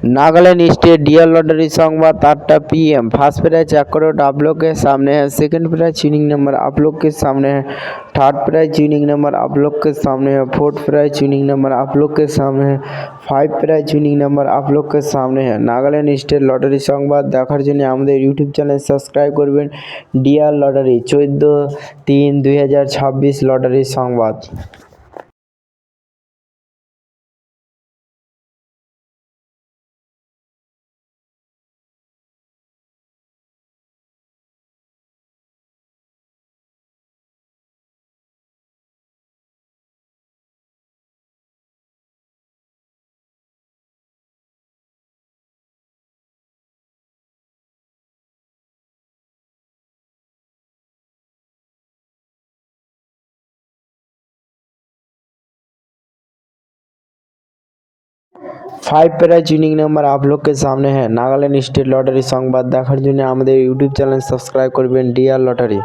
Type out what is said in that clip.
Nagaland state DL lottery संवाद 8टा PM। First prize 1 crore आप लोग के सामने है। सेकंड प्राइज विनिंग नंबर आप लोग के सामने है। थर्ड प्राइज विनिंग नंबर आप लोग के सामने है। फोर्थ प्राइज विनिंग नंबर आप लोग के सामने है। 5 प्राइज विनिंग नंबर आप लोग के सामने है। नागालैंड स्टेट लॉटरी संवाद देखार जन्य आमादेर यूट्यूब चैनल सबस्क्राइब करबेन। डीएल लॉटरी 14-3-2026 लॉटरी संवाद। 5 प्राइज विनिंग नंबर आप लोग के सामने है। नागालैंड स्टेट लॉटरी संवाद देखार जन्य आमादेर यूट्यूब चैनल सबस्क्राइब करबेन। DL lottery.